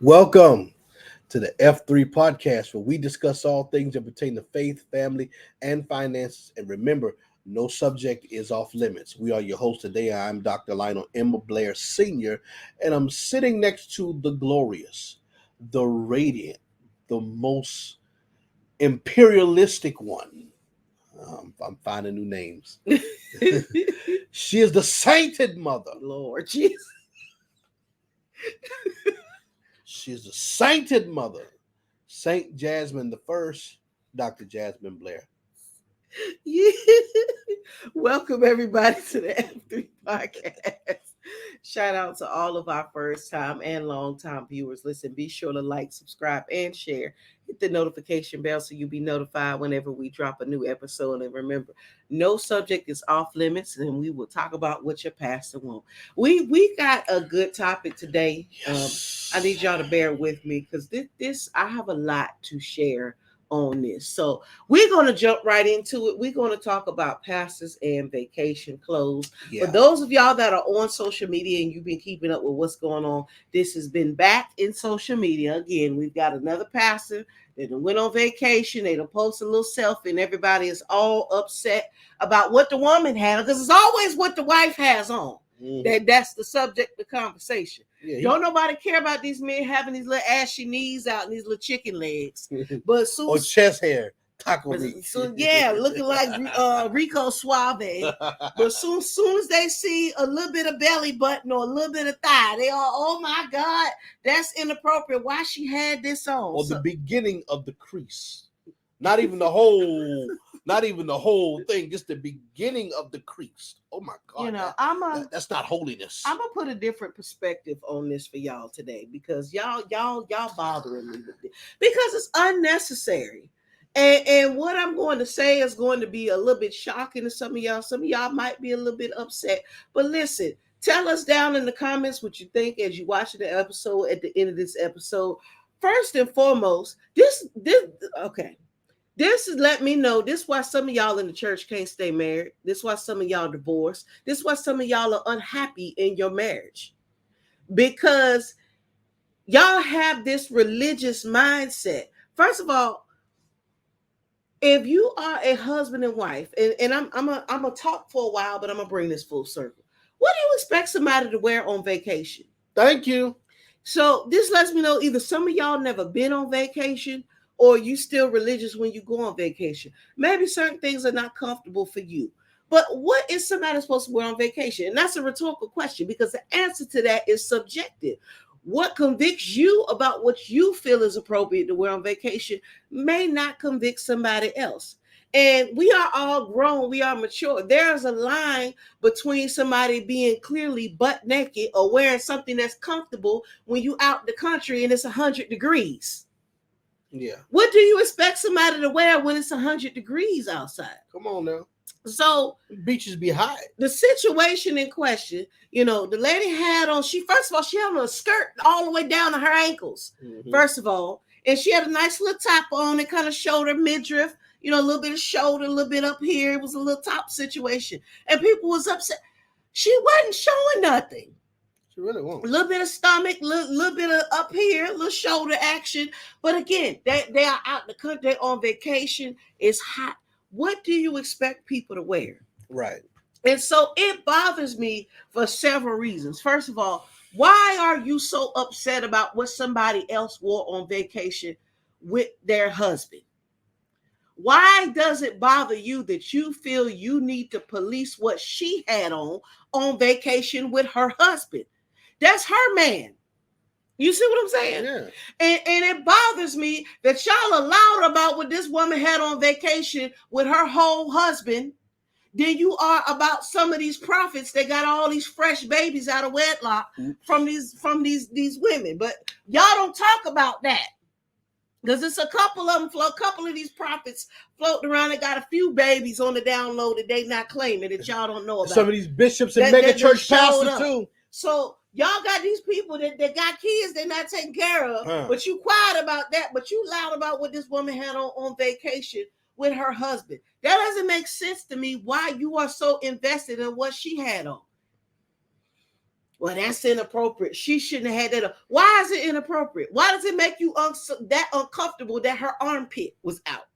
Welcome to the F3 podcast, where we discuss all things that pertain to faith, family, and finances. And remember, no subject is off limits. We are your host today. I'm Dr. Lionel M. Blair Sr., and I'm sitting next to the glorious, the radiant, the most imperialistic one. I'm finding new names. She is the sainted mother. Lord Jesus. She is the sainted mother, Saint Jasmine the First, Dr. Jasmine Blair. Welcome everybody to the F3 podcast. Shout out to all of our first time and long time viewers. Listen, be sure to like, subscribe, and share. Hit the notification bell so you'll be notified whenever we drop a new episode. And remember, no subject is off limits, and we will talk about what your pastor wants. We got a good topic today. Yes. I need y'all to bear with me because this I have a lot to share on this. So we're going to jump right into it. We're going to talk about pastors and vacation clothes. Yeah. For those of y'all that are on social media and you've been keeping up with what's going on, this has been back in social media. Again, we've got another pastor that went on vacation. They done posted a little selfie and everybody is all upset about what the woman had, because it's always what the wife has on. That's the subject of the conversation. Don't nobody care about these men having these little ashy knees out and these little chicken legs, but soon or chest hair, taco meat. So yeah, looking like Rico Suave. But soon as they see a little bit of belly button or a little bit of thigh, they are, oh my God, that's inappropriate. Why she had this on? Or the beginning of the crease. Not even the whole thing, just the beginning of the crease. Oh my God. You know, that's not holiness. I'm gonna put a different perspective on this for y'all today, because y'all bothering me with it because it's unnecessary. And what I'm going to say is going to be a little bit shocking to some of y'all. Some of y'all might be a little bit upset. But listen, tell us down in the comments what you think as you watch the episode at the end of this episode. First and foremost, this is let me know. This is why some of y'all in the church can't stay married. This is why some of y'all divorced. This is why some of y'all are unhappy in your marriage. Because y'all have this religious mindset. First of all, if you are a husband and wife, and I'm gonna talk for a while, but I'm gonna bring this full circle. What do you expect somebody to wear on vacation? Thank you. So this lets me know either some of y'all never been on vacation, or you still religious when you go on vacation. Maybe certain things are not comfortable for you. But what is somebody supposed to wear on vacation? And that's a rhetorical question, because the answer to that is subjective. What convicts you about what you feel is appropriate to wear on vacation may not convict somebody else. And we are all grown. We are mature. There's a line between somebody being clearly butt naked or wearing something that's comfortable when you out the country and it's 100 degrees. Yeah. What do you expect somebody to wear when it's 100 degrees outside? Come on now. So beaches be hot. The situation in question, the lady had on, she had on a skirt all the way down to her ankles, first of all. And she had a nice little top on that kind of showed her midriff, a little bit of shoulder, a little bit up here. It was a little top situation. And people was upset. She wasn't showing nothing. She really won't. A little bit of stomach, little bit of up here, a little shoulder action. But again, they are out in the country, they're on vacation. It's hot. What do you expect people to wear? Right. And so it bothers me for several reasons. First of all, why are you so upset about what somebody else wore on vacation with their husband? Why does it bother you that you feel you need to police what she had on vacation with her husband? That's her man. You see what I'm saying? Yeah. And it bothers me that y'all are loud about what this woman had on vacation with her whole husband than you are about some of these prophets that got all these fresh babies out of wedlock from these women. But y'all don't talk about that, because it's a couple of these prophets floating around that got a few babies on the download that they not claiming, that y'all don't know about. Some of these bishops and mega church pastors too. So y'all got these people that got kids they're not taking care of, but you quiet about that, but you loud about what this woman had on vacation with her husband. That doesn't make sense to me why you are so invested in what she had on. Well, that's inappropriate. She shouldn't have had that. Why is it inappropriate? Why does it make you that uncomfortable that her armpit was out?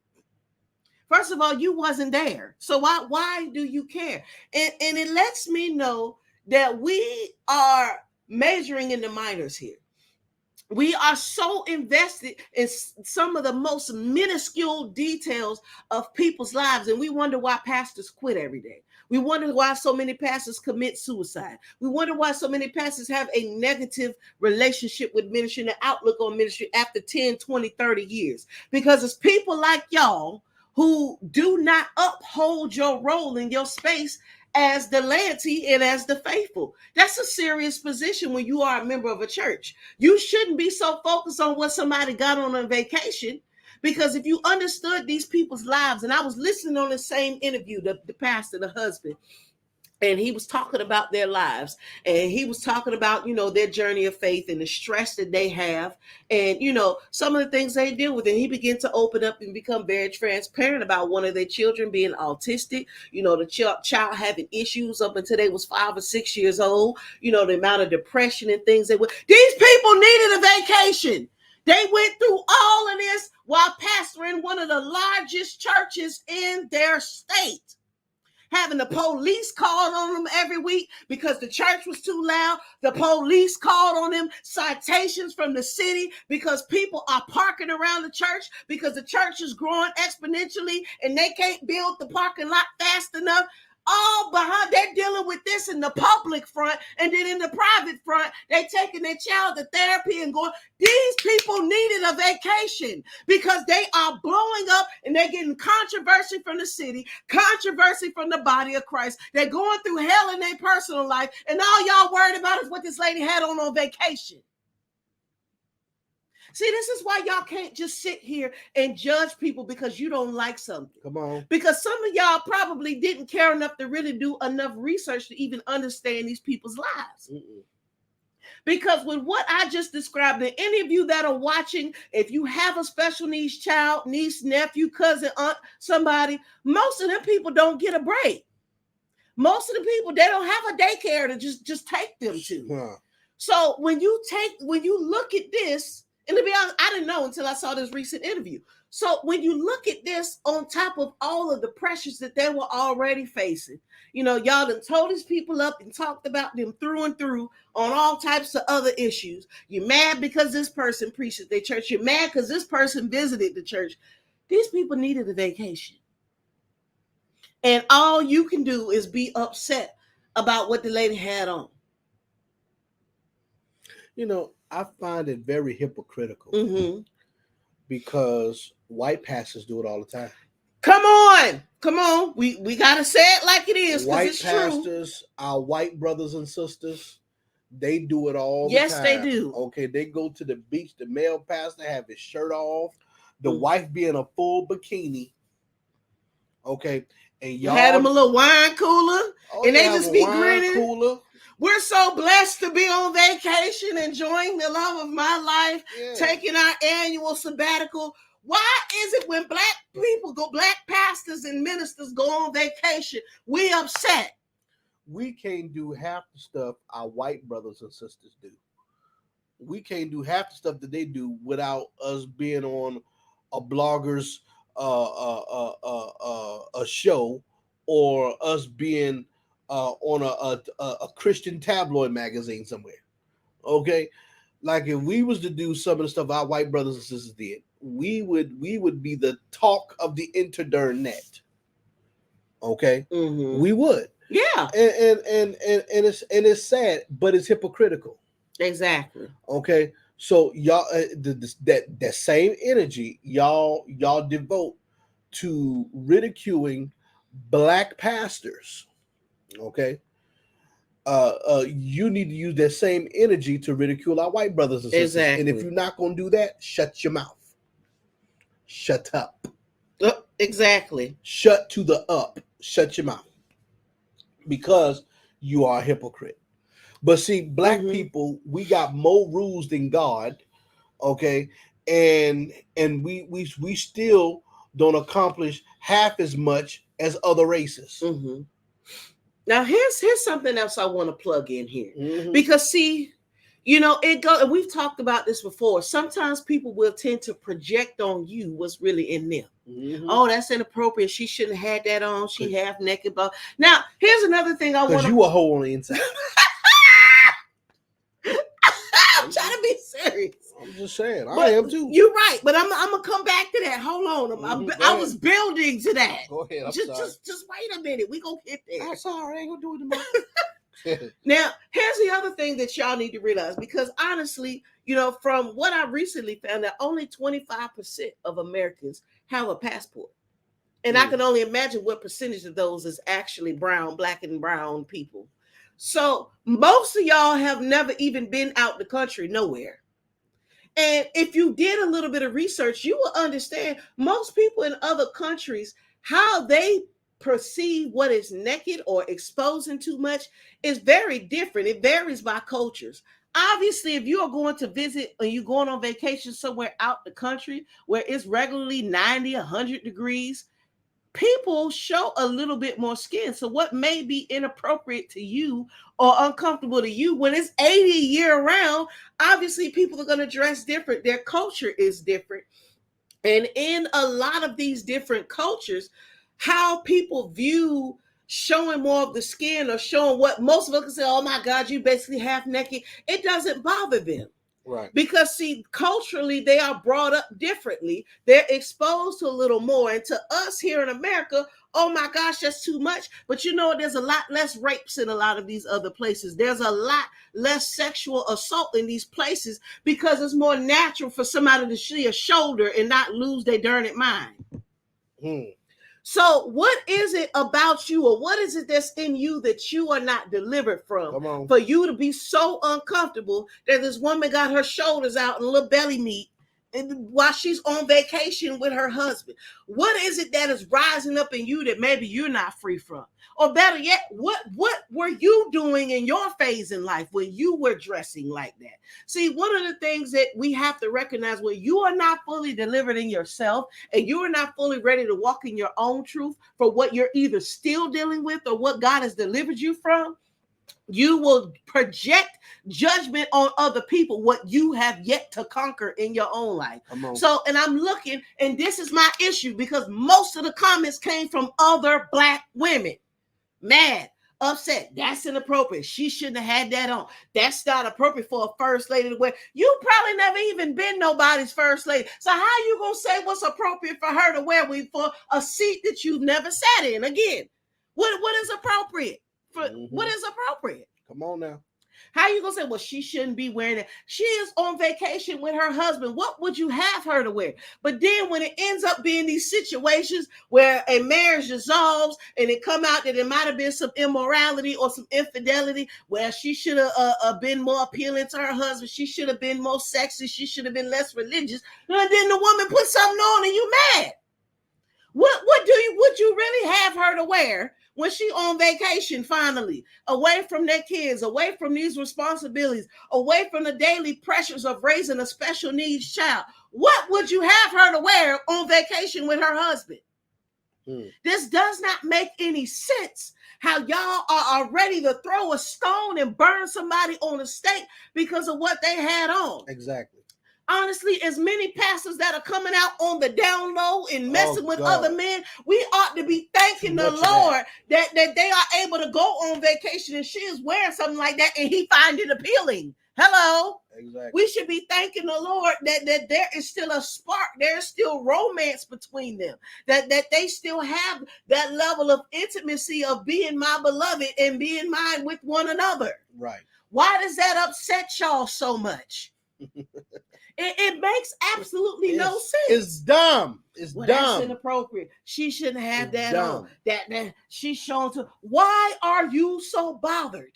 First of all, you wasn't there. So why do you care? And it lets me know that we are measuring in the minors here. We are so invested in some of the most minuscule details of people's lives, and we wonder why pastors quit every day. We wonder why so many pastors commit suicide. We wonder why so many pastors have a negative relationship with ministry and an outlook on ministry after 10, 20, 30 years. Because it's people like y'all who do not uphold your role in your space as the laity and as the faithful. That's a serious position when you are a member of a church. You shouldn't be so focused on what somebody got on a vacation, because if you understood these people's lives, and I was listening on the same interview, the pastor, the husband, and he was talking about their lives, and he was talking about, their journey of faith and the stress that they have, and, some of the things they deal with. And he began to open up and become very transparent about one of their children being autistic, the child having issues up until they was 5 or 6 years old, the amount of depression and things they were. These people needed a vacation. They went through all of this while pastoring one of the largest churches in their state, having the police called on them every week because the church was too loud. The police called on them, citations from the city because people are parking around the church because the church is growing exponentially and they can't build the parking lot fast enough. All behind, they're dealing with this in the public front, and then in the private front, they taking their child to therapy and going. These people needed a vacation because they are blowing up and they're getting controversy from the city, controversy from the body of Christ. They're going through hell in their personal life, and all y'all worried about is what this lady had on vacation. See, this is why y'all can't just sit here and judge people because you don't like something. Come on. Because some of y'all probably didn't care enough to really do enough research to even understand these people's lives. Because with what I just described, and any of you that are watching, if you have a special needs child, niece, nephew, cousin, aunt, somebody, most of them people don't get a break. Most of the people, they don't have a daycare to just take them to. So when you look at this, and to be honest, I didn't know until I saw this recent interview. So when you look at this on top of all of the pressures that they were already facing, y'all done told these people up and talked about them through and through on all types of other issues. You're mad because this person preached at their church. You're mad because this person visited the church. These people needed a vacation. And all you can do is be upset about what the lady had on. I find it very hypocritical because white pastors do it all the time. Come on. We gotta say it like it is. White pastors, our white brothers and sisters, they do it all the time. Yes, they do. Okay, they go to the beach. The male pastor have his shirt off. The wife be in a full bikini. Okay, and y'all had them a little wine cooler, and they just be grinning. Cooler. We're so blessed to be on vacation, enjoying the love of my life, taking our annual sabbatical. Why is it when black pastors and ministers go on vacation, we upset? We can't do half the stuff our white brothers and sisters do. We can't do half the stuff that they do without us being on a blogger's a show, or us being on a Christian tabloid magazine somewhere. Okay, like if we was to do some of the stuff our white brothers and sisters did, we would be the talk of the internet. Okay, we would. Yeah, and it's sad, but it's hypocritical. Exactly. Okay, so y'all that same energy y'all devote to ridiculing black pastors. Okay, you need to use that same energy to ridicule our white brothers and sisters. Exactly. And if you're not going to do that, shut your mouth. Shut up. Exactly. Shut to the up. Shut your mouth. Because you are a hypocrite. But see, black people, we got more rules than God. Okay, and we still don't accomplish half as much as other races. Now here's something else I want to plug in here. Mhm. Because see, it go, and we've talked about this before. Sometimes people will tend to project on you what's really in them. Mhm. Oh, that's inappropriate. She shouldn't have had that on. She half naked. But now here's another thing I want Because you a hole on the inside. I'm trying to be serious. I'm just saying. But I am too. You're right, but I'm gonna come back to that. Hold on, Mhm, I was building to that. Go ahead. I'm sorry. Just wait a minute. We gonna get there. I'm sorry. I ain't gonna do it tomorrow. Now, here's the other thing that y'all need to realize, because honestly, from what I recently found out, only 25% of Americans have a passport. And I can only imagine what percentage of those is actually black and brown people. So most of y'all have never even been out the country, nowhere. And if you did a little bit of research, you will understand most people in other countries, how they perceive what is naked or exposing too much is very different. It varies by cultures. Obviously, if you are going to visit or you're going on vacation somewhere out the country where it's regularly 90, 100 degrees, people show a little bit more skin. So what may be inappropriate to you or uncomfortable to you when it's 80 year round, obviously people are going to dress different. Their culture is different. And in a lot of these different cultures, how people view showing more of the skin or showing what most of us can say, oh my God, you basically half naked, it doesn't bother them. Right. Because see, culturally, they are brought up differently. They're exposed to a little more. And to us here in America, oh my gosh, that's too much. But there's a lot less rapes in a lot of these other places. There's a lot less sexual assault in these places because it's more natural for somebody to see a shoulder and not lose their darn mind. So what is it about you, or what is it that's in you that you are not delivered from for you to be so uncomfortable that this woman got her shoulders out and a little belly meat while she's on vacation with her husband? What is it that is rising up in you that maybe you're not free from? Or better yet, what were you doing in your phase in life when you were dressing like that? See, one of the things that we have to recognize, when you are not fully delivered in yourself and you are not fully ready to walk in your own truth for what you're either still dealing with or what God has delivered you from, you will project judgment on other people, what you have yet to conquer in your own life. So, and I'm looking, and this is my issue, because most of the comments came from other Black women. Mad, upset. That's inappropriate. She shouldn't have had that on. That's not appropriate for a first lady to wear. You probably never even been nobody's first lady. So how you gonna say what's appropriate for her to wear for a seat that you've never sat in? Again, what is appropriate? What is appropriate? Come on now. How you gonna say, well, she shouldn't be wearing it? She is on vacation with her husband. What would you have her to wear? But then when it ends up being these situations where a marriage dissolves and it come out that it might have been some immorality or some infidelity, where she should have been more appealing to her husband, she should have been more sexy, she should have been less religious, and then the woman put something on and you mad. What would you really have her to wear when she on vacation, finally, away from their kids, away from these responsibilities, away from the daily pressures of raising a special needs child? What would you have her to wear on vacation with her husband? This does not make any sense. How y'all are ready to throw a stone and burn somebody on a stake because of what they had on. Exactly. Honestly, as many pastors that are coming out on the down low and messing with other men, we ought to be thanking the Lord that they are able to go on vacation and she is wearing something like that and he find it appealing. Hello. Exactly. We should be thanking the Lord that there is still a spark, there's still romance between them, that they still have that level of intimacy of being my beloved and being mine with one another. Right. Why does that upset y'all so much? It makes absolutely no sense. It's dumb. It's dumb. That's inappropriate. She shouldn't have that on. That she's shown to. Why are you so bothered?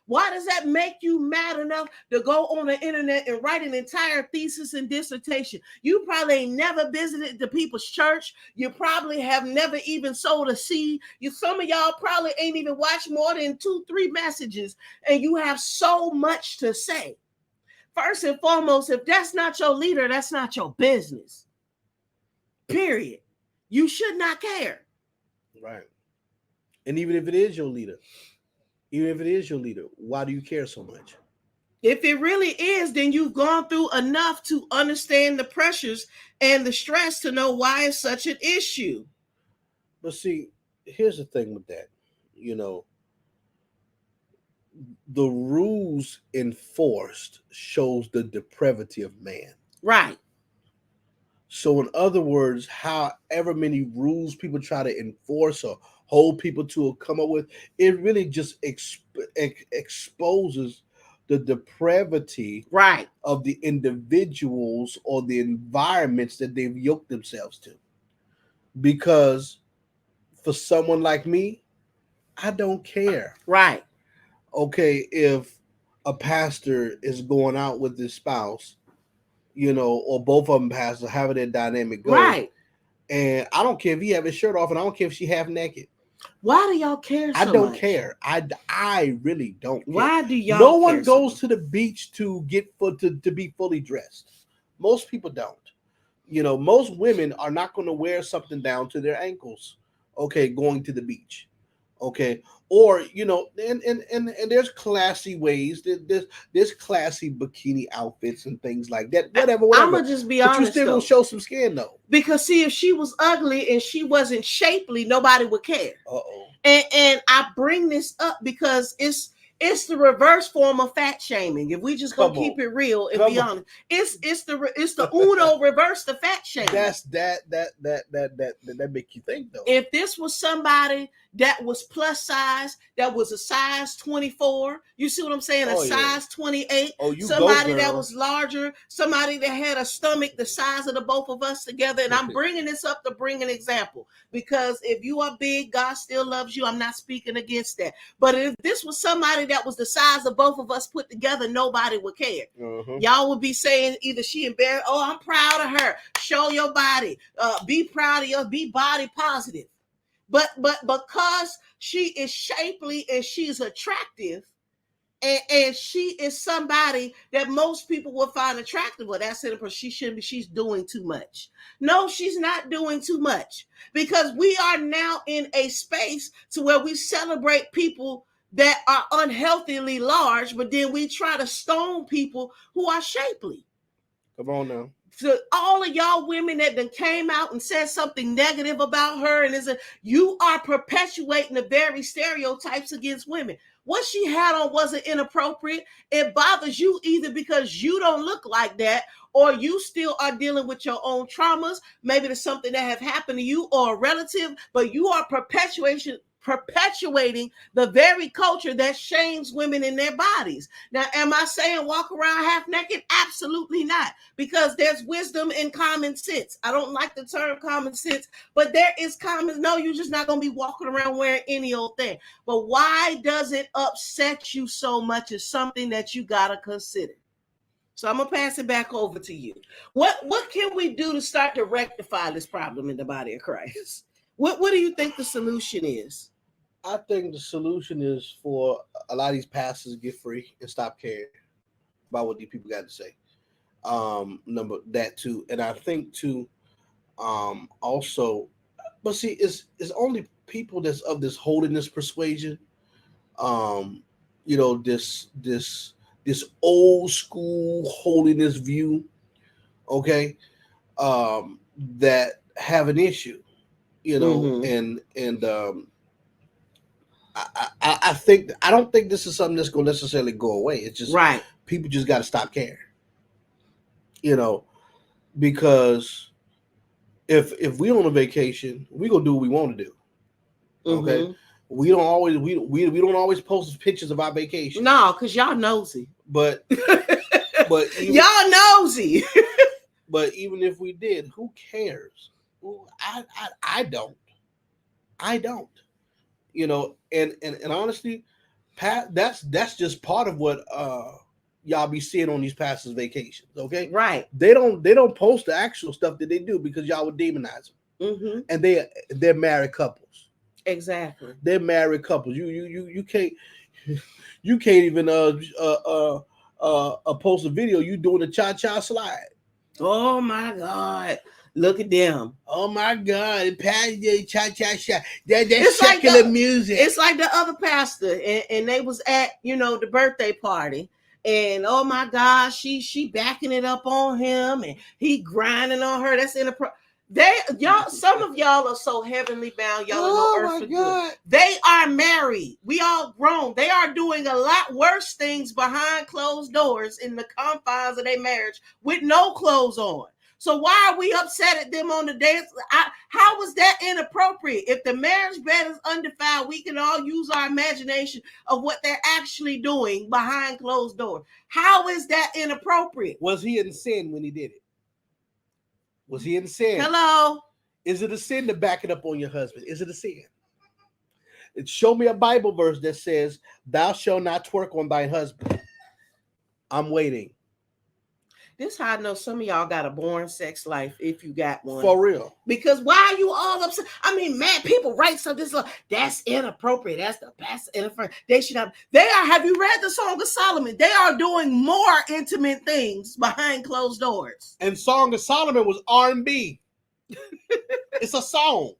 Why does that make you mad enough to go on the internet and write an entire thesis and dissertation? You probably ain't never visited the people's church. You probably have never even sowed a seed. Some of y'all probably ain't even watched more than 2-3 messages, and you have so much to say. First and foremost, if that's not your leader, that's not your business. Period. You should not care. Right. And even if it is your leader, why do you care so much? If it really is, then you've gone through enough to understand the pressures and the stress to know why it's such an issue. But see, here's the thing with that. You know, the rules enforced shows the depravity of man. Right. So, in other words, however many rules people try to enforce or hold people to or come up with, it really just exposes the depravity Right. of the individuals or the environments that they've yoked themselves to. Because for someone like me, I don't care. Right. Okay, if a pastor is going out with his spouse, or both of them pastors having that dynamic go. Right. And I don't care if he have his shirt off, and I don't care if she half naked. Why do y'all care so I don't much? care. I really don't care. Why do y'all No one care goes so to the beach to be fully dressed. Most people don't. Most women are not going to wear something down to their ankles, okay, going to the beach. Okay. Or, and there's classy ways. There's classy bikini outfits and things like that. Whatever. I'm gonna just be honest. But you still gonna show some skin though. Because see, if she was ugly and she wasn't shapely, nobody would care. Uh-oh. And I bring this up because it's the reverse form of fat shaming. If we just gonna keep it real and be honest, it's the Uno reverse the fat shaming. That's that make you think though. If this was somebody that was plus size, that was a size 24, you see what I'm saying? A size 28. Somebody that was larger, somebody that had a stomach the size of the both of us together. And I'm bringing this up to bring an example because if you are big, God still loves you. I'm not speaking against that. But if this was somebody that was the size of both of us put together, nobody would care. Y'all would be saying either she embarrassed, oh, I'm proud of her. Show your body. Be proud of your, be body positive. But because she is shapely and she's attractive, and she is somebody that most people will find attractive, well, that's it. She shouldn't be. She's doing too much. No, she's not doing too much because we are now in a space to where we celebrate people that are unhealthily large, but then we try to stone people who are shapely. Come on now. To all of y'all women that then came out and said something negative about her, and you are perpetuating the very stereotypes against women. What she had on wasn't inappropriate. It bothers you either because you don't look like that, or you still are dealing with your own traumas. Maybe there's something that have happened to you or a relative, but you are perpetuating the very culture that shames women in their bodies. Now, am I saying walk around half naked? Absolutely not, because there's wisdom in common sense. I don't like the term common sense, but there is common. No, you're just not going to be walking around wearing any old thing. But why does it upset you so much is something that you got to consider. So I'm going to pass it back over to you. What can we do to start to rectify this problem in the body of Christ? What do you think the solution is? I think the solution is for a lot of these pastors to get free and stop caring about what these people got to say. Number that too, and I think too, also, but see, it's only people that's of this holiness persuasion. This old school holiness view, okay, that have an issue, and I don't think this is something that's going to necessarily go away. It's just right. People just got to stop caring, because if we on a vacation, we gonna do what we want to do. Okay, we don't always post pictures of our vacation. No, because y'all nosy. But y'all nosy. But even if we did, who cares? I don't. And honestly, Pat, that's just part of what y'all be seeing on these pastors' vacations. Okay, right? They don't post the actual stuff that they do because y'all would demonize them. And they're married couples. Exactly. They're married couples. You can't even post a video you doing a cha-cha slide. Oh my God. Look at them. Oh my God, Pastor cha-cha-cha. That's It's like secular the- music. It's like the other pastor, and they was at the birthday party, and oh my gosh, she backing it up on him, and he grinding on her. That's inappropriate. Some of y'all are so heavenly bound. Y'all Oh are no my earthly God. good. They are married. We all grown. They are doing a lot worse things behind closed doors in the confines of their marriage with no clothes on. So why are we upset at them on the dance? How was that inappropriate? If the marriage bed is undefiled, we can all use our imagination of what they're actually doing behind closed doors. How is that inappropriate? Was he in sin when he did it? Was he in sin? Hello? Is it a sin to back it up on your husband? Is it a sin? Show me a Bible verse that says, "Thou shalt not twerk on thy husband." I'm waiting. This is how I know some of y'all got a boring sex life if you got one. For real. Because why are you all upset? I mean, man, people write something like, that's inappropriate. That's the best inappropriate. They should have. Have you read the Song of Solomon? They are doing more intimate things behind closed doors. And Song of Solomon was R&B. It's a song.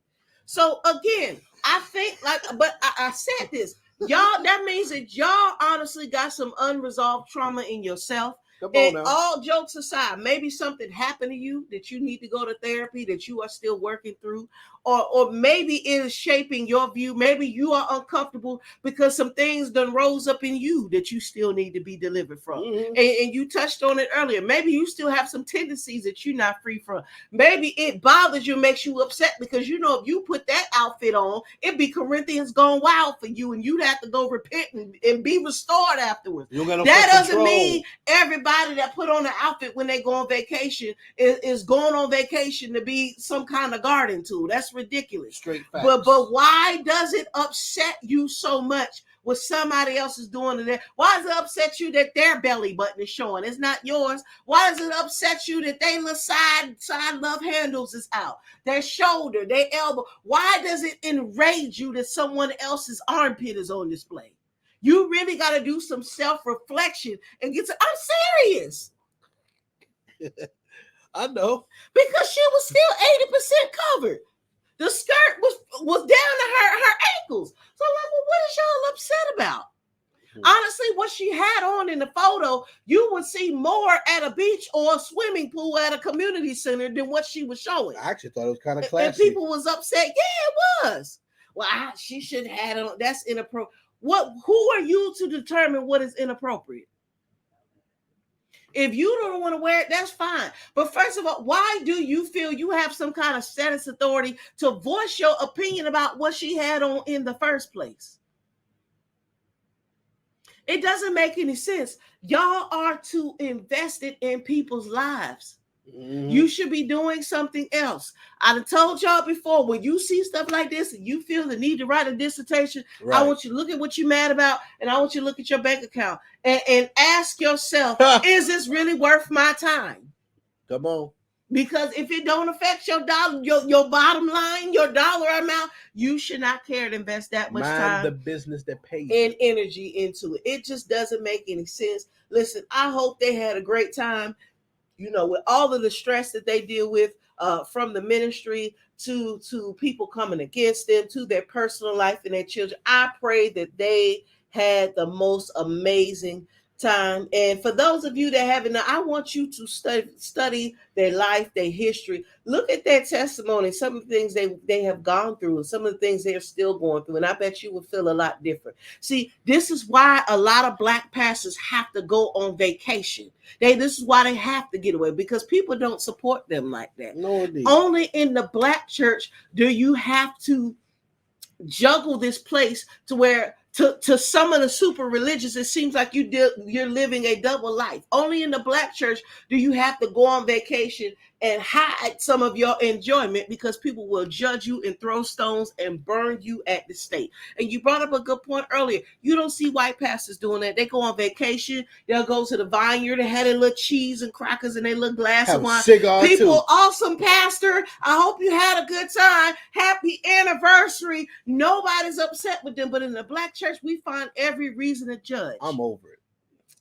So again, I think but I said this. Y'all, that means that y'all honestly got some unresolved trauma in yourself. And all jokes aside, maybe something happened to you that you need to go to therapy that you are still working through, or maybe it is shaping your view. Maybe you are uncomfortable because some things done rose up in you that you still need to be delivered from. Mm-hmm. And you touched on it earlier. Maybe you still have some tendencies that you're not free from. Maybe it bothers you, makes you upset because if you put that outfit on, it'd be Corinthians gone wild for you, and you'd have to go repent and be restored afterwards. That doesn't mean everybody that put on an outfit when they go on vacation is going on vacation to be some kind of garden tool. That's ridiculous. Straight facts. But why does it upset you so much what somebody else is doing to that? Why does it upset you that their belly button is showing? It's not yours. Why does it upset you that they little side love handles is out? Their shoulder, their elbow. Why does it enrage you that someone else's armpit is on display? You really got to do some self-reflection and get to, I'm serious. I know. Because she was still 80% covered. The skirt was down to her ankles. So I'm like, well, what is y'all upset about? Honestly, what she had on in the photo, you would see more at a beach or a swimming pool at a community center than what she was showing. I actually thought it was kind of classy. And people was upset. Yeah, it was. Well, she should have had it on. That's inappropriate. Who are you to determine what is inappropriate? If you don't want to wear it, that's fine. But first of all, why do you feel you have some kind of status authority to voice your opinion about what she had on in the first place? It doesn't make any sense. Y'all are too invested in people's lives. Mm-hmm. You should be doing something else. I've told y'all before, when you see stuff like this and you feel the need to write a dissertation, right, I want you to look at what you're mad about, and I want you to look at your bank account and ask yourself, is this really worth my time? Come on. Because if it don't affect your dollar, your bottom line, your dollar amount, you should not care to invest that much time, the business that pays, and energy into it. It just doesn't make any sense. Listen, I hope they had a great time. With all of the stress that they deal with, from the ministry to people coming against them, to their personal life and their children. I pray that they had the most amazing time. And for those of you that haven't, I want you to study their life, their history. Look at their testimony, some of the things they have gone through, and some of the things they're still going through. And I bet you will feel a lot different. See, this is why a lot of Black pastors have to go on vacation. This is why they have to get away, because people don't support them like that. No, indeed. Only in the Black church do you have to juggle this place to where to some of the super religious, it seems like you're living a double life. Only in the Black church do you have to go on vacation and hide some of your enjoyment, because people will judge you and throw stones and burn you at the stake. And you brought up a good point earlier. You don't see white pastors doing that. They go on vacation. They'll go to the vineyard and have their little cheese and crackers and their little glass of wine. People, too. Awesome, pastor. I hope you had a good time. Happy anniversary. Nobody's upset with them. But in the Black church, we find every reason to judge. I'm over it.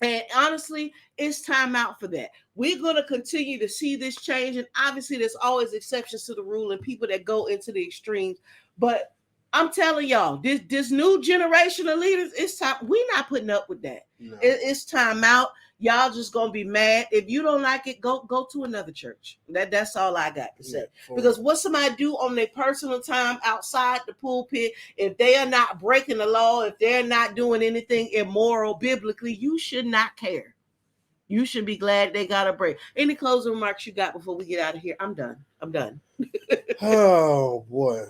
And honestly, it's time out for that. We're going to continue to see this change. And obviously, there's always exceptions to the rule and people that go into the extremes. But I'm telling y'all, this new generation of leaders, it's time. We're not putting up with that. No. It's time out. Y'all just gonna be mad. If you don't like it, go to another church. That's all I got to say. Because what somebody do on their personal time outside the pulpit, if they are not breaking the law, if they're not doing anything immoral biblically, you should not care. You should be glad they got a break. Any closing remarks you got before we get out of here? I'm done. Oh boy.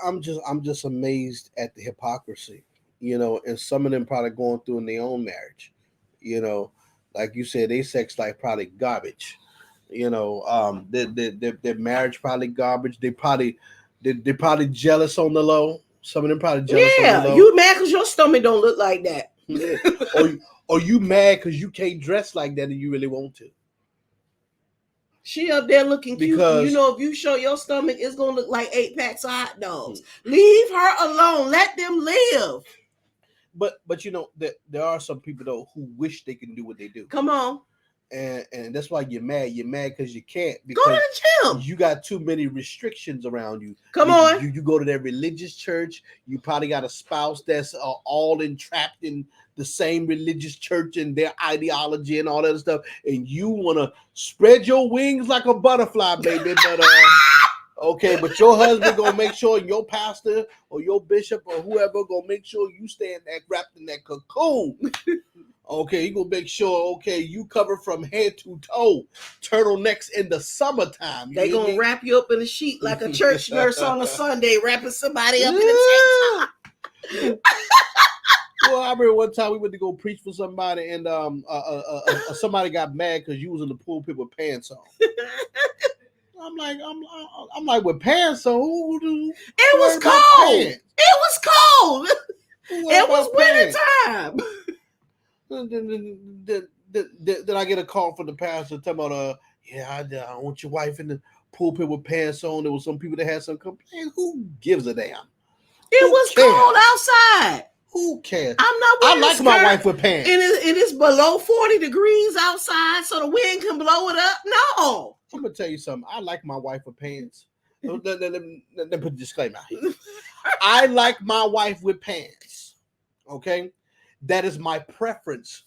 I'm just amazed at the hypocrisy, and some of them probably going through in their own marriage, like you said, their sex life probably garbage, their marriage probably garbage. They're probably jealous on the low. Some of them probably jealous on the low. You mad because your stomach don't look like that. or you mad because you can't dress like that and you really want to. She up there looking cute. Because, if you show your stomach, it's gonna look like 8 packs of hot dogs. Leave her alone. Let them live. But that there are some people though who wish they can do what they do. Come on. And that's why you're mad. You're mad because you can't. Because go to the gym. You got too many restrictions around you. Come on. You go to that religious church. You probably got a spouse that's all entrapped in the same religious church and their ideology and all that stuff. And you want to spread your wings like a butterfly, baby. But okay, but your husband gonna make sure, your pastor or your bishop or whoever gonna make sure you stand wrapped in that cocoon. Okay, he gonna make sure, okay, you cover from head to toe, turtlenecks in the summertime. They gonna wrap you up in a sheet like a church nurse on a Sunday, wrapping somebody up in a tank top. Well, I remember one time we went to go preach for somebody, and somebody got mad because you was in the pulpit with pants on. I'm like, with pants on? It was cold. It was cold. It was winter time. Then I get a call from the pastor talking about, I want your wife in the pulpit with pants on. There was some people that had some complaints. Who gives a damn? It was cold outside. Who cares? I'm not. I like my wife with pants. And it's below 40 degrees outside, so the wind can blow it up. No. I'm gonna tell you something. I like my wife with pants. Let me put a disclaimer out here. I like my wife with pants. Okay. That is my preference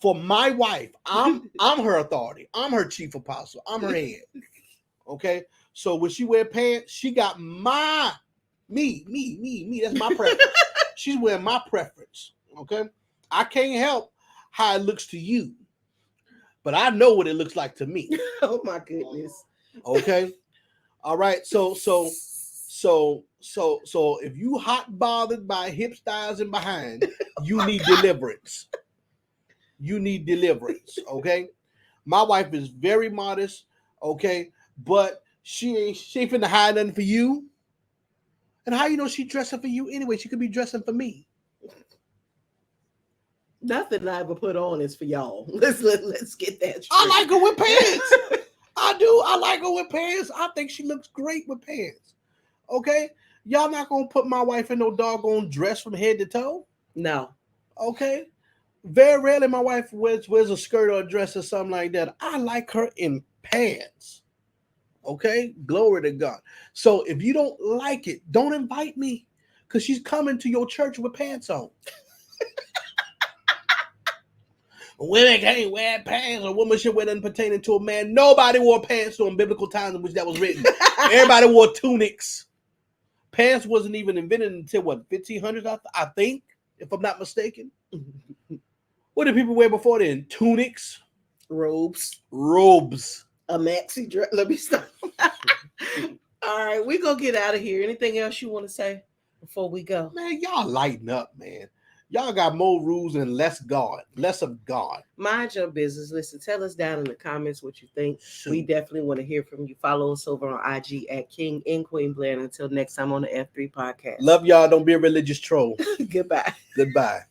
for my wife. I'm her authority. I'm her chief apostle. I'm her head. Okay. So when she wear pants, she got me. That's my preference. She's wearing my preference. Okay. I can't help how it looks to you, but I know what it looks like to me. Oh my goodness. Okay. All right. So if you hot bothered by hip styles and behind, you need deliverance. You need deliverance. Okay. My wife is very modest. Okay. But she ain't finna hide nothing for you. And how you know she dressing for you anyway? She could be dressing for me. Nothing I ever put on is for y'all. Let's get that straight. I like her with pants. I do. I like her with pants. I think she looks great with pants. Okay? Y'all not gonna put my wife in no doggone dress from head to toe? No. Okay? Very rarely my wife wears a skirt or a dress or something like that. I like her in pants. Okay? Glory to God. So if you don't like it, don't invite me, because she's coming to your church with pants on. Women can't wear pants. A woman should wear nothing pertaining to a man. Nobody wore pants during biblical times in which that was written. Everybody wore tunics. Pants wasn't even invented until 1500s, I think, if I'm not mistaken. What did people wear before then? Tunics, robes. A maxi dress. Let me stop. All right, we gonna get out of here. Anything else you want to say before we go? Man, y'all lighten up, man. Y'all got more rules and less of God. Mind your business. Listen, tell us down in the comments what you think. We definitely want to hear from you. Follow us over on IG at King and Queen Blair. Until next time on the F3 podcast. Love y'all. Don't be a religious troll. Goodbye. Goodbye.